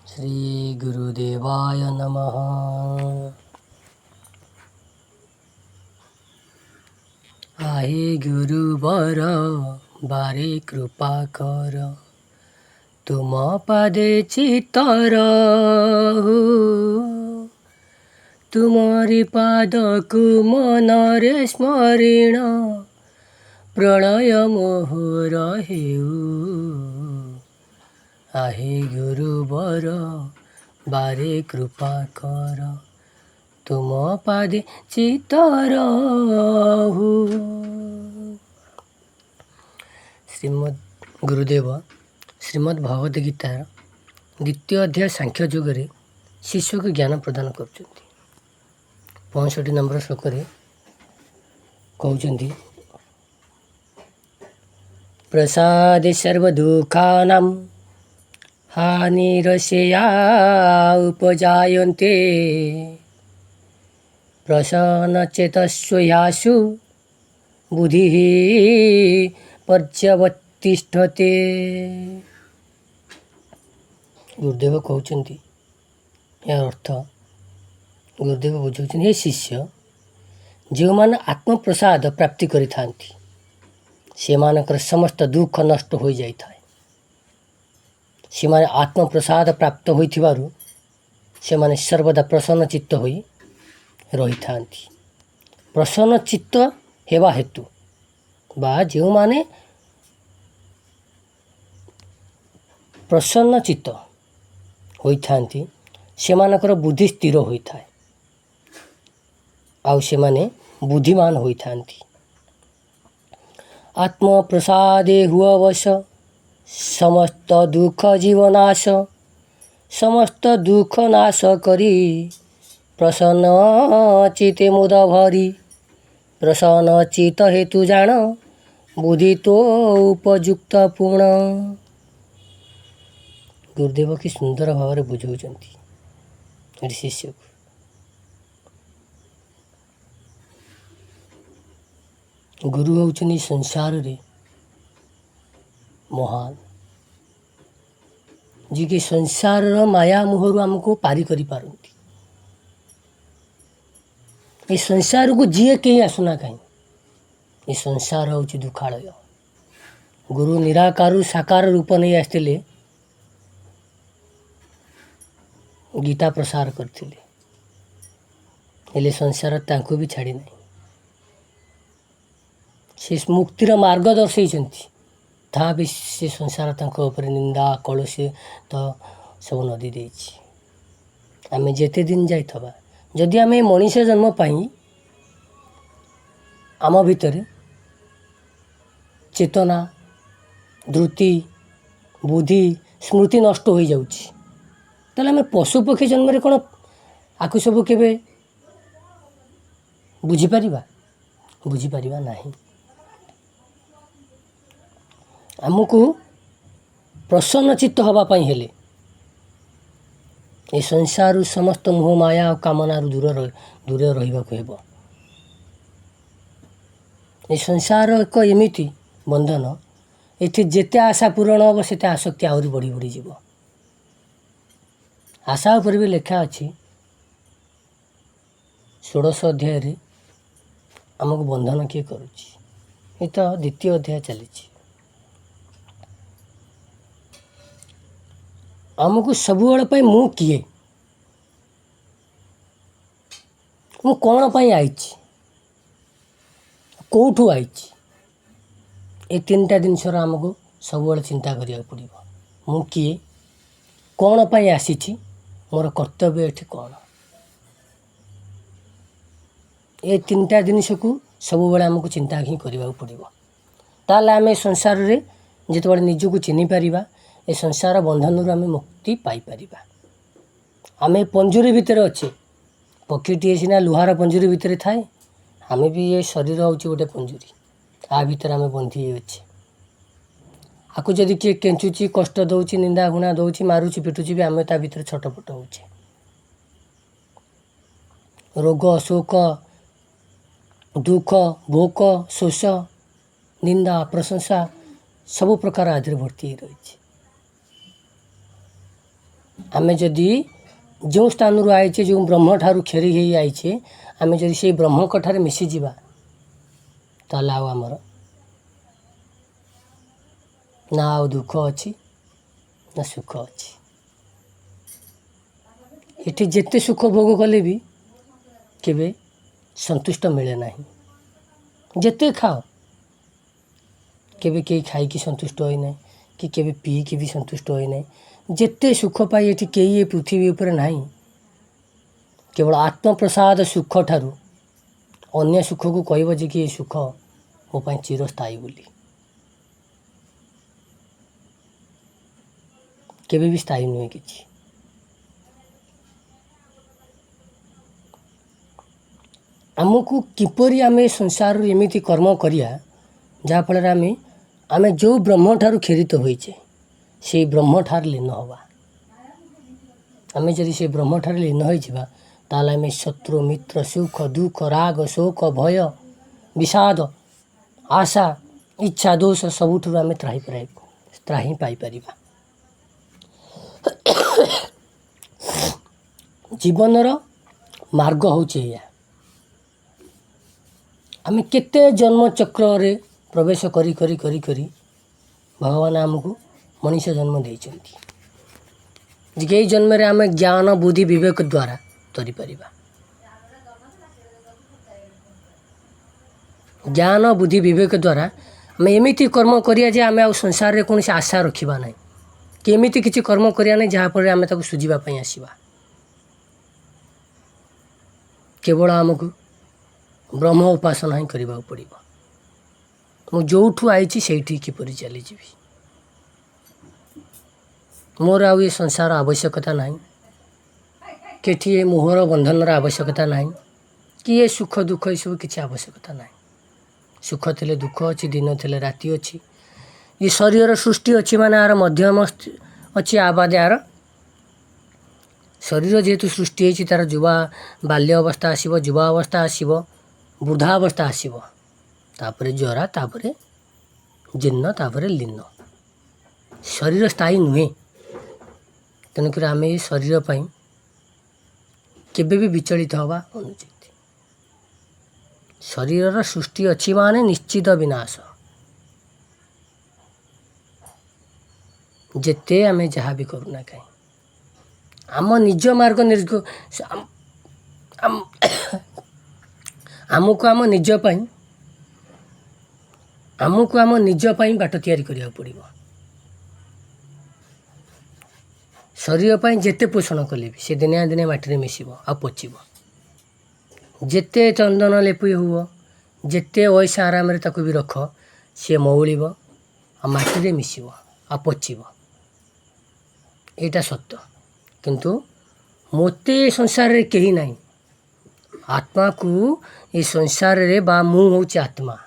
श्री गुरुदेवाय नमः। आहे गुरुवर बारे कृपा कर, तुम पादे चित्तर तुमरी पादकु मनरे स्मरण, प्रणय मोहर हेउ। आहे गुरुवर बारे कृपा कर, तुम पादे चित्तर। श्रीमद् गुरुदेव श्रीमद् भगवद गीतार द्वितीय अध्याय सांख्य योगरे शिष्य को ज्ञान प्रदान कर 65 नंबर श्लोक कहते प्रसादे सर्वदुःखानां हानिरस्या उपजायन्ते, प्रसन्नचेतस्यासु बुद्धिः पर्यवतिष्ठते। गुरुदेव कहते यार अर्थ गुरुदेव बुझाउछन, हे शिष्य जो मैंने आत्मप्रसाद प्राप्ति करि थांती से मानकर समस्त दुख नष्ट हो जाए। से माने आत्मप्रसाद प्राप्त होइथिबारु से माने सर्वदा प्रसन्न चित्त होई रही थांती। प्रसन्न चित्त हेबा हेतु बा जो माने प्रसन्न चित्त होई थांती से मानकर बुद्धि स्थिर होई थाए आउ से माने बुद्धिमान होई थांती। आत्म प्रसादे हुआ वश समस्त दुख जीवनाश, समस्त दुख नाश करी प्रसन्न चिते मुद भरी, प्रसन्न चित हेतु जान बुद्धि तो उपयुक्त पूर्ण। गुरुदेव की सुंदर भाव बुझाउछंती शिष्य को। गुरु होउछनी संसार रे महान, जी के संसार माया मोहरु हमको पारी करि पारंती। ये संसार को जीए कहीं आसुना कहीं, ये संसार होउछि दुखालय। गुरु निराकार साकार रूप नहीं आसते गीता प्रसार करते, हेले संसार तांको भी छाड़ी नहीं। से मुक्तिर मार्ग दर्शैछन्ति, ता भी से संसार तांको ऊपर निंदा कलुषी तो सब नदी देछि। आमे जेते दिन जाइथबा जदि आमे मनुष्य जन्म पाई आम भितर चेतना धृति बुद्धि स्मृति नष्ट हो जाउछि, ताले आमे पशु पक्षी जन्म रे कोन आकु सब केबे बुझी परिबा नाही। आमको प्रसन्न चित्त हवा पाई हेले ए संसार समस्त मोह माया और कामना दूर रहिबा को हेबो। ए संसार एक एमिति बंधन, एथि जेते आशा पूरण हम सेते आसक्ति आहुरी बढ़ी बढ़ी जीव। आशा उपर भी लेखा अच्छी 16 अध्याय रे आमको बंधन किए करुच्ची। ये तो द्वितीय अध्याय चली। आमको सबुबले मु किए मु कौन पाई आईची कौठू आईची, ये 3टा जिनसर आमको सबुबले चिंता करिया पड़िबो। मु किए कौन पाई आसीची, मोर कर्तव्य एठी कौन, ये 3टा जिनिस को सबुबले आमको चिंता ही करिया पड़िबो। ताले आमे संसार रे जेतबेले निजको चिन्हि पारिबा, ए संसार बंधन आम मुक्ति पाई परिबा। आमे पंजुरी भितर अच्छे, पक्षीटी सीना लुहार पंजुरी भितर थाए, आमे भी ये शरीर हूँ गोटे पंजुरी, आ भितर आमे बंधी अच्छे। आकु जदि किए केंचुची कष्ट दौची निंदा गुणा दौची मारुची पिटुची भी आमे ता भितर छटपट होचे। रोग शोक दुख भोक शोष निंदा प्रशंसा सब प्रकार आदि भर्ती रही। आमे जदि जो स्थान रू आइचे जो ब्रह्म ठारू खेरी ही आइचे आमे जदि से ब्रह्म कठारे मिसी जीवा ताला आमर ना आ दुख अच्छी ना सुख अच्छी। एठी जेते सुख भोग कले भी केबे संतुष्ट मिले नहीं। जेते खाओ केबे के खाई की संतुष्ट होई नहीं कि केबे पी की भी संतुष्ट होई नहीं। जेते सुख पाई एठी केई ये पृथ्वी ऊपर नहीं। केवल आत्म प्रसाद सुख ठारू अन्य सुख को कहब जे कि ये सुख मो पाई चिरस्थायी बोली केबे भी स्थायी नुहे किछि। आमको किपरि आमे संसार एमिति कर्म करिया जहाँफल आमे जो ब्रह्म ठारू खेरित होइछे से ब्रह्म ठार लीन हवा। आमे जदि से ब्रह्म ठार लीन होई जिबा ताले आमे शत्रु मित्र सुख दुख राग शोक भय विषाद आशा इच्छा दोष सबुठ आमे त्राही पाई परिबा। जीवनर मार्ग होचे या आमे केते जन्म चक्र रे प्रवेश करी करी करी करी भगवान आमको मनुष्य जन्म देइछन्ति जे जन्म रे आमे ज्ञान बुद्धि विवेक द्वारा तरी परिबा। ज्ञान बुद्धि विवेक द्वारा आमे एमिति कर्म करिया जे आमे आ संसार रे कोनोसी आशा रखिबा नाही कि एमिति किछि कर्म करिया नाही जहाँ पर आमे ताकू सुझिबा पई आसीबा। केवल आमको ब्रह्म उपासना ही करबा पड़िबो। मु जोठू आइछि सेठी किपरि चली जीवी मोर आ ये संसार आवश्यकता नाही केठी ये मोहर बंधनर आवश्यकता नाही कि ये सुख दुख ये सब किछि आवश्यकता नाही। सुख थिले दुख अछि दिन थिले राति अछि ये शरीर सृष्टि अछि माने आर मध्यम अछि आबाद यार शरीर जेहेतु सृष्टि होइछि तार युवा बाल्य अवस्था आसीबो युवा अवस्था आसीबो वृद्धा अवस्था आसीबो तापरे जरा तापरे जीर्ण तापरे लीन शरीर स्थायी नुहे। तेणुक आम ये शरीर पाई केबे भी विचलित हवा अनुचित। शरीर सृष्टि अच्छी माने निश्चित विनाश जेते आमे जहाँ भी करूना कहीं आम निज मार्ग आमको आम निज पाई आमको आम निज पाई बाट तैयारी करिया पड़िबो। शरीर पाई जेते पोषण कले भी से दिने दिने माटी मिसिबो आ पचिबो। जेते चंदन लेपी हुओ जेते ओइसा आराम रे ताकू भी रख सी मौलिबो आ माटी मिसिबो आ पचिबो। एटा सत्य किंतु मोते संसार रे कहीं नहीं। आत्मा को ये संसार रे बा मु होची आत्मा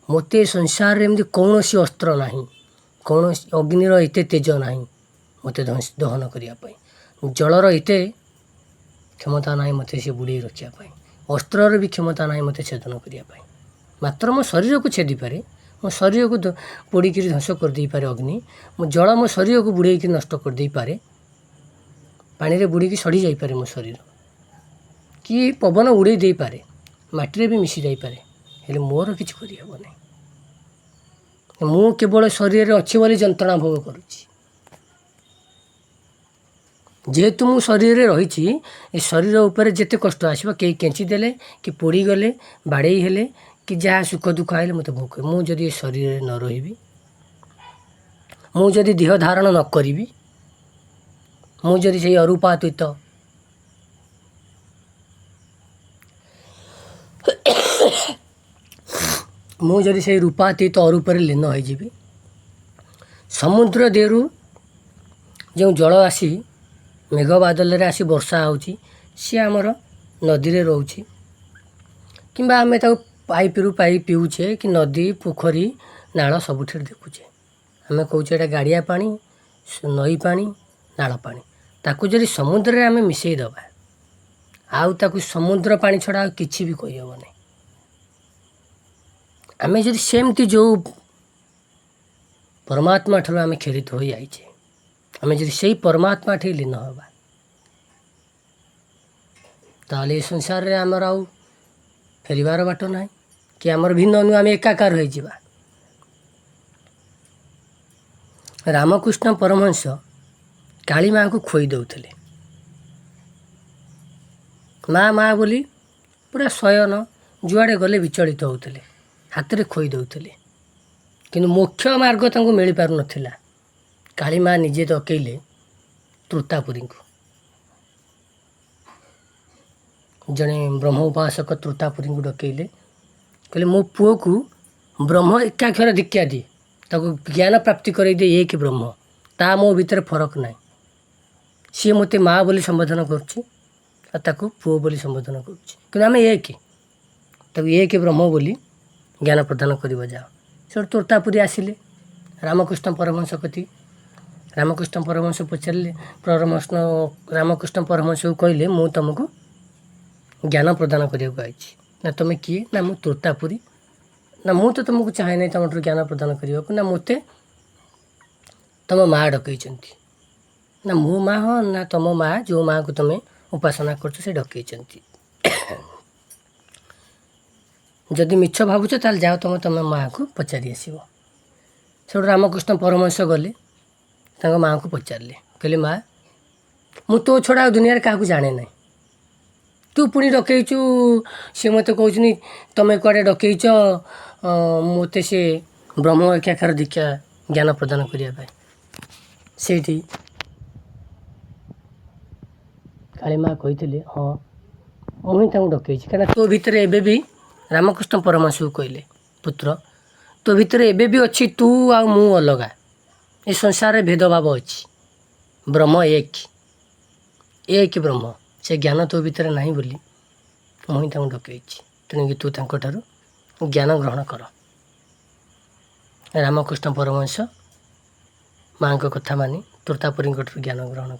मोते संसार रे कौन सी अस्त्र नहीं कौन अग्निर एते तेज नहीं मते दहन करने जलर एते क्षमता ना मत से बुड़े रखापी अस्त्र भी क्षमता ना मत छेदन करने मात्र मो शरीर को छेदी पारे मो शरीर को पोड़िक ध्वंस करदे पारे अग्नि मो जल मो शरीर को बुड़े नष्ट करदे पारे पानी रे बुड़ी सड़ी जापे मो शरीर कि पवन उड़े दे पारे माटी भी मिसी जापे हेले मोर किसी करहबनी मु केवल शरीर अच्छी बोली जंत्रणा भोग करुच्ची जेहेतु मु शरीर रही ये शरीर उपर जिते कष्ट आसो कई केंची देले कि पोड़ी गले बाड़े हेले कि जहाँ सुख दुख आए मत भोग कर मुझे ये शरीर न रही मुझे देह धारण न करी मुझे से अरूपातीत मुझे से रूपातीत अरूप लीन हो समुद्र देहरु जो जल आसी मेघ बादल आसी वर्षा होची सी आमर नदी रे रोची किंबा आमे ताको पाइप रु पाइप पीऊचे कि नदी पोखरी नाल सबुठे देखुचे आमे कहूचे एटा गाड़िया पानी नई पानी नाल पानी ताकू जदि समुद्र रे आमे मिसई दबा आउ ताकू समुद्र पानी छड़ा किछि भी कहि हबनी। आमे जदि सेमती जो परमात्मा ठाରୁ आमे खेरित होई आइछे आम जब से परमात्मा ठी लीन हवा ताले ये संसार रे आमर आउ फेरिबार बाट ना कि आमर भिन्न नु आम एकाकार हो जावा। रामकृष्ण परमहंस काली माँ को खोई दौले माँ माँ बोली पूरा शयन जुआड़े गले विचलित होते हाथ में खोई दौले किंतु मोक्ष मार्ग तांको मिल पार नथिला। काली माँ निजे डकैले तृतापुरी को जड़े ब्रह्म उपासक तृतापुरी को डकैले कहले मो पुओ को ब्रह्म एकाक्षर दीक्षा दी ताको ज्ञान प्राप्ति कर दे एक ब्रह्म ता मो भीतर फरक ना सी मते माँ बोली संबोधन करूँ पुओ बोली संबोधन करें एक एक ब्रह्म बोली ज्ञान प्रदान कर जाओ से तोतापुरी आसिले रामकृष्ण परमहंस कति रामकृष्ण परमहंस पचारे परमहंस रामकृष्ण परमहंस को कहले मु तुमको ज्ञान प्रदान करने ना तुम किए ना मु तोतापुरी ना मु तो तुमको चाहे नहीं तुम ज्ञान प्रदान करने को ना मत तुम माँ डकई ना मो माँ हाँ ना तुम माँ जो माँ को तुम्हें उपासना कर डकई जदि मिछ भावुच ताल जाओ तुम तुम माँ को पचारि आसो से रामकृष्ण परमहंस गले माँ को पचारे कहले माँ मु तो छड़ा दुनिया क्या जाने ना तू पुणी डकईचु सी मत कहनी तुम कड़े डकईच मत से ब्रह्म एकाकार दीक्षा ज्ञान प्रदान करने से काली माँ कही हाँ मुझे डकई कहीं तो भितर एबे भी रामकृष्ण परमहंस को कहले पुत्र तो भितर एबे भी अच्छी तू आ मु अलगा ये संसार भेदभाव अच्छी ब्रह्म एक ब्रह्म से ज्ञान तो भितर नहीं बोली मुझे डकई तेणुक तू तार ज्ञान ग्रहण कर। रामकृष्ण परमहंस माँ को कथा मानी तोतापुरी ज्ञान ग्रहण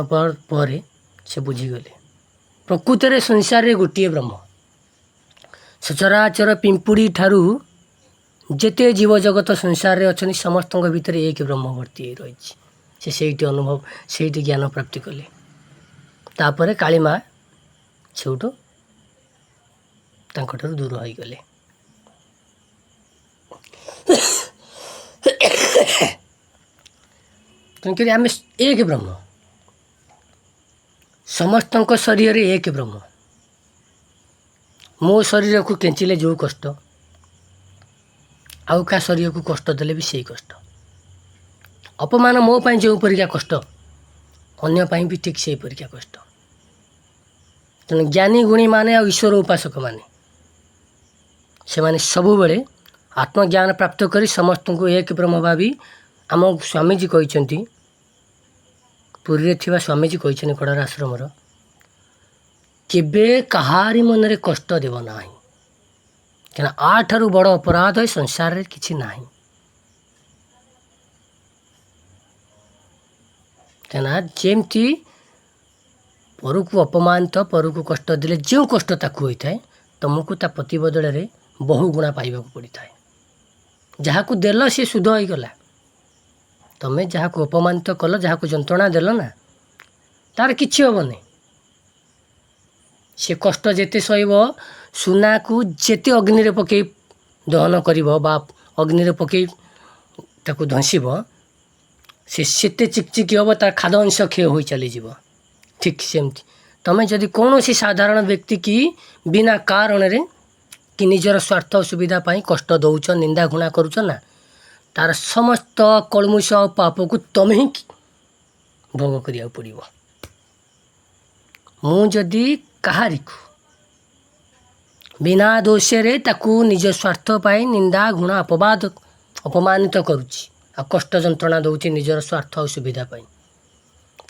पर से बुझीगले प्रकृत रे संसार रे गोटे ब्रह्म सचराचर पिंपुड़ी ठारू जेते जीव जगत संसार रे अच्छी समस्त भितर एक ब्रह्म भर्ती रही से अनुभव से ज्ञान प्राप्ति कले तापर काली माँ सेठू दूर हो गले। तेणुक आम एक ब्रह्म समस्त शरीर एक ब्रह्म मो शरीर को केंचिले जो कष्ट आउ का शरीर को कष्ट देले भी सही कष्ट अपमान मो पाई जो परिका कष्ट अन्य पाई भी ठीक से परिका कष्ट। तेणु ज्ञानी गुणी माने और ईश्वर उपासक माने से माने सबु बेले आत्मज्ञान प्राप्त करी समस्त को एक ब्रह्म भावी आम स्वामीजी कहते पुरी थिबा स्वामीजी कहते कड़ार आश्रम केबे कहारी मन रे कष्ट देव ना क्या आठारू बड़ अपराध है संसार रे किछि नाही क्या जेमती पर को अपमानित पर को कष्ट देले जो कष्ट ताकू होता है तुमको ता प्रतिबदल रे बहु गुणा पाइबा पड़ता है जहाँ को देल सी शुद्ध हो गला तुम्हें जहाँ को अपमानित कल जहाँ को जंत्रणा देल ना तार किछि हेनी से कष्ट जेते सहब सुना को जेते अग्नि रे पकई दहन करिवो बा अग्नि रे पकई ताकू धंसिब से सेते चिकचिकी हम तार खाद अंश क्षय हो चली जीव ठीक सेमती तुम्हें जदि कौन सी साधारण व्यक्ति की बिना कारण रे कि निजर स्वार्थ सुविधा पाई कष्ट दौच निंदा घुणा करुच ना तार समस्त कलमुष पाप को तुम ही भोग करिया पड़िबो। मु जदि कहारी को बिना दोषे ताकू निज स्वार्थ पाई निंदा घुणा अपवाद अपमानित करुच्ची आ कष्ट जंत्रणा दौची निजर स्वार्थ और सुविधा पाई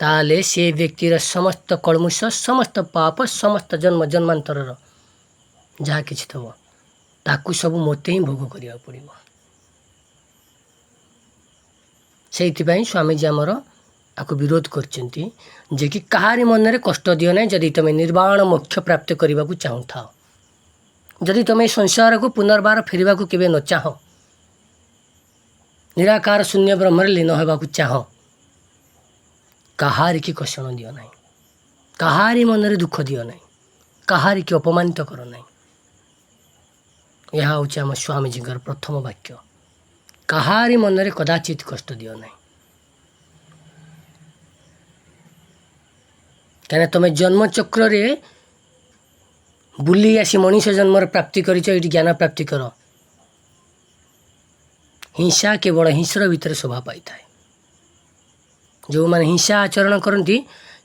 ताले से व्यक्तिर समस्त कलमुष समस्त पाप समस्त जन्म जन्मांतर जहाँ किछि थब ताकू सब मते ही भोग करिया पड़िबो। से स्वामीजी आमर आपको विरोध करचंती जे कि कहारी मन रे कष्ट दियो ना जदि तुम निर्वाण मोक्ष प्राप्त करने को चाहू था जदि तुम संसार को पुनर्बार फेरवा को केबे न चाह निराकार शून्य ब्रह्मरे लीन होगाकू चाह कहारी की कषण दियो नहीं कहारी मनरे दुख दियो नहीं कहारी की अपमानित कर नहीं यह हूँ आम स्वामीजीଙ୍କର प्रथम वाक्य कहारी मनरे कदाचित कष्ट दियो नहीं कहीं तुम जन्मचक्र रे बुली आसी मनीष जन्म प्राप्ति कर ज्ञान प्राप्ति कर हिंसा केवल हिंसर भितर शोभा पाई थाए जो मैंने हिंसा आचरण करती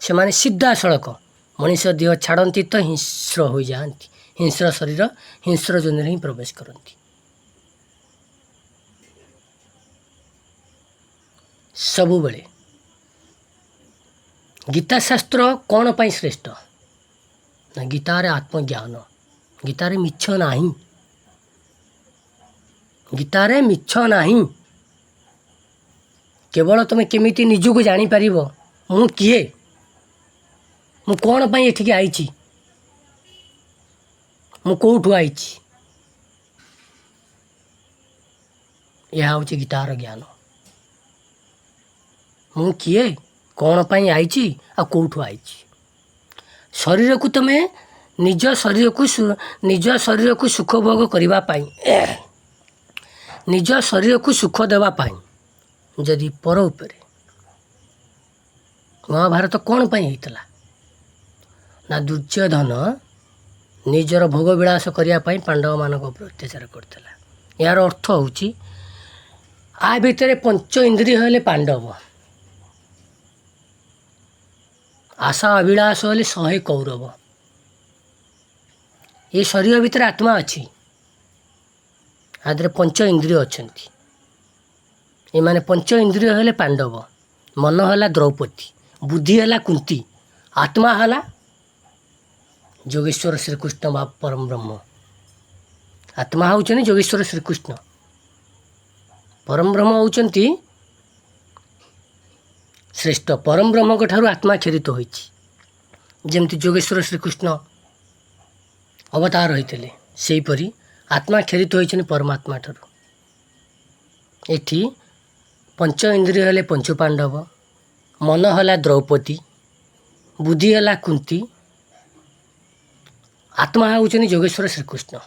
से माने सीधा सड़क मनीष देह छाड़ती तो हिंस्र हो जाती हिंस्र शरीर हिंस्र जोन ही प्रवेश करती सबुबले गीताशास्त्र कौन पाई श्रेष्ठ ना गीतार आत्मज्ञान गीतार मिछ नाही गीतार मिछ नाही केवल तुम केमिति निजको जानी पारिबो मु किए मु कौन पाई एठिके आईची मु कोठु आईची यह हूँ गीतार ज्ञान मु किए कौन पाई आईची आ कोठु आईची शरीर को तुम निज शरीर को सुख भोग करबा पाई निज शरीर को सुख देवा पाई जदि पर उपरे महाभारत कौन पाई होता ना दुर्योधन निजर भोग विलास करने पांडव मान अत्याचार करता यार अर्थ हूँ आ भितर पंच इंद्रिय हेले पांडव आशा अभिलाष हेले 100 कौरव ये शरीर भितर आत्मा अच्छी आदि पंच इंद्रिय अच्छा ये माने पंच इंद्रिय हेले पांडव मन है द्रौपदी बुद्धि है कुंती आत्मा है जोगेश्वर श्रीकृष्ण बा परम ब्रह्म आत्मा होचनी जोगेश्वर श्रीकृष्ण परम ब्रह्म होचंती श्रेष्ठ परम ब्रह्म को ठारू आत्मा खेरित होइछि जेमति जोगेश्वर श्रीकृष्ण अवतार होइतले सेहीपरि आत्मा खेरित होइछनि परमात्मा ठारू एठी पंच इंद्रिय हेले पंच पांडव मन है द्रौपदी बुद्धि है कुंती आत्मा होचनि जोगेश्वर श्रीकृष्ण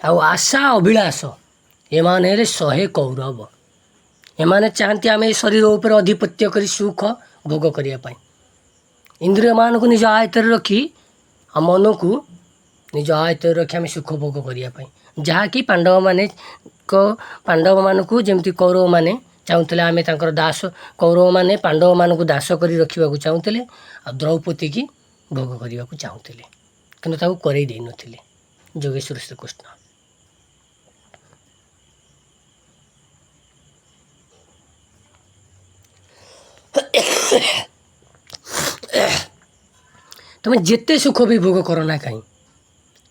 आशा अभिलाष एमान हेले 100 कौरव एमाने चाहती आम शरीर उपर अधिपत्य करी सुख भोग करने इंद्रिय मान को निज आयत रखी आ मन को निज आयत रखी आम सुख भोग करने जहाँकि पांडव मान को जमती कौरव मैंने चाहूले आम दास कौरव मैंने पांडव मान को दास कर रखा चाहूले आ द्रौपदी की भोग करने को चाहूले कि करई दे नथिले जोगेश्वर श्रीकृष्ण तुम जिते सुख भी भोग करना कहीं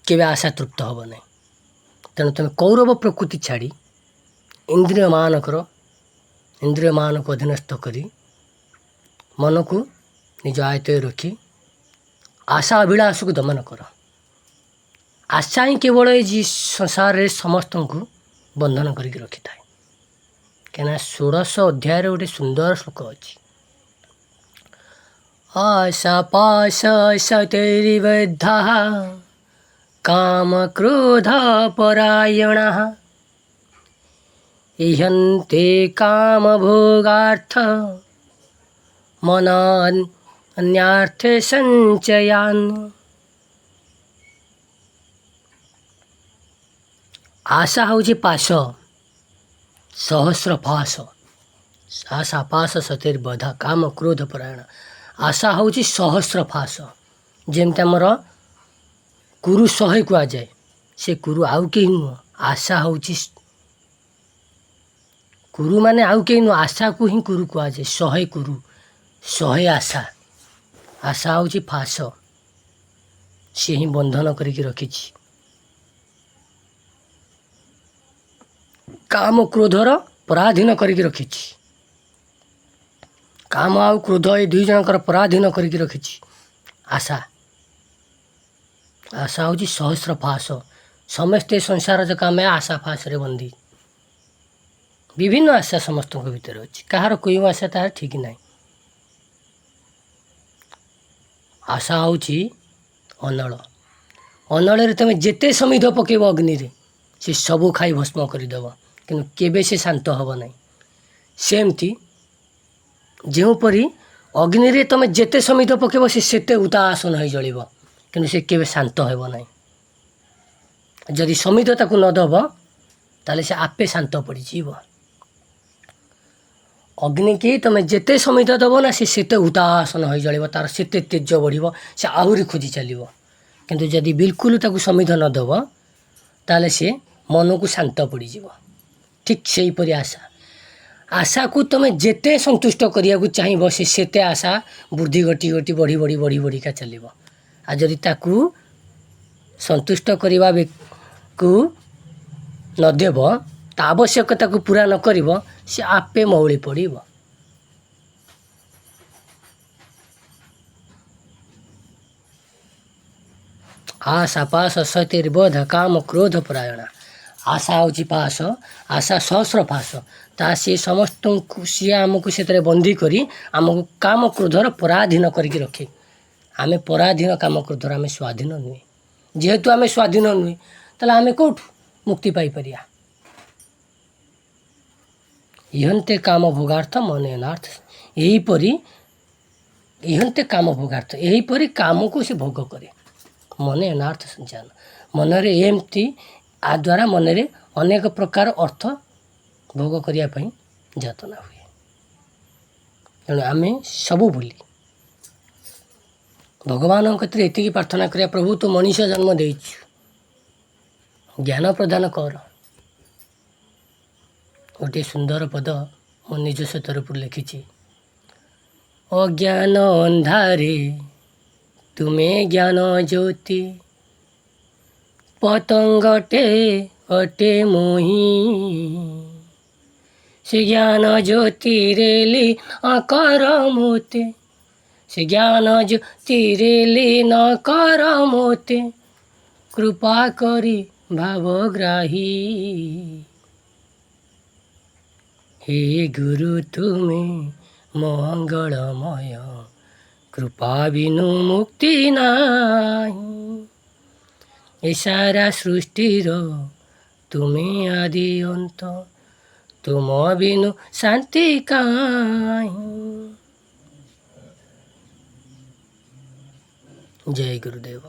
केवे आशा तृप्त हम ना तेणु तुम कौरव प्रकृति छाड़ी इंद्रिय मान को अधीनस्थ करी मन को निज आयत रखी आशा अभिलाष को दमन कर आशा ही केवल ये संसार रे समस्त को बंधन करके रखी था कहीं 16 अध्याय गोटे सुंदर श्लोक अच्छी आशा पाश सतिर्बद्धा काम क्रोध परायणाः इहन्ते काम भोगार्थ मन अन्यार्थ संचयान् आशा हूँ पाश सहस्र पाश आशा पाश सतिर्बद्धा काम क्रोध परायण आशा हूँ सहस्र फास जमती आमर कुरु 100 कह जाए से कुरु आउ कहीं नुह आशा हूँ कुरु माने आउ कहीं नुह आशा को ही कुरु कह जाए 100 कुरु 100 आशा आशा हूँ फास सी ही बंधन करके रखी काम क्रोधर पराधीन करके रखी काम आउ क्रोध ये 2 जनकर पराधीन करके रखी आशा आशा हूँ सहस्र फास समस्ते संसार जो काम है आशा फास रे बंदी विभिन्न आशा समस्त भितर अच्छी कहार कोई आशा तार ठीक ना आशा हूँ अनल अनल तुम जिते समिध पकेब अग्नि से सबू खाई भस्म करदेव कि केबे से शांत हम ना सेमती जोपरी अग्नि तुम जिते समिध पकेब से उदासन हो जल कि से केबे शांत हो ना जदि समिध ताक नदब ताले से आपे शांत पड़जी अग्नि की तुम जिते समिध दब ना से उदासन हो जल तार से तेज बढ़ से आहरी खोजी चलो किंतु जदि बिल्कुल ताक समिध नदब ताले से मन को शांत पड़ज ठीक से हीपरी आशा आशा को तुम जिते संतुष्ट करने चाहब से आशा वृद्धि घटी घटी बढ़ी बढ़ी बढ़ी बढ़िका चलो आ जदि ताकू संतुष्ट करने को नदेव ता आवश्यकता को पूरा न कर से आपे मौली पड़ आशा पाश सतिर्बोध काम क्रोध परायण आशा हूँ पाश आशा सहस्र पाश ता सी समस्त सी आमको से बंदी करी आमको काम क्रोधर पराधीन करके रखे आमे पराधीन काम क्रोधर आमे स्वाधीन नुहे जेहेतु आमे स्वाधीन नुहे ताला आमे कौटू मुक्ति पाई परिया इहंते काम भोगार्थ मन अनार्थ यहीपरी इहंते काम भोगार्थ यहीपरी काम को से भोग करे मन अनार्थ संचालन मनरे एमती आ द्वारा मनरे अनेक प्रकार अर्थ भोग करने जातना हुए तेणु आमे सबू भूली भगवान कतिरे एति प्रार्थना करिया प्रभु तो मनीष जन्म देइछु ज्ञान प्रदान कर गोटे सुंदर पद मो निज तरफ लिखी अज्ञान अंधारे तुम्हें ज्ञान ज्योति पतंगटे अटे मोही से ज्ञान ज्योति रेली आकार मोते से ज्ञान ज्योति रेली न कर मोते कृपा करी भावग्राही हे गुरु तुम्हें मंगलमय कृपा बिनु मुक्ति नाही ए सारा सृष्टिर तुम्हें आदि अंत तुम बिनु शांति काहीं। जय गुरुदेव।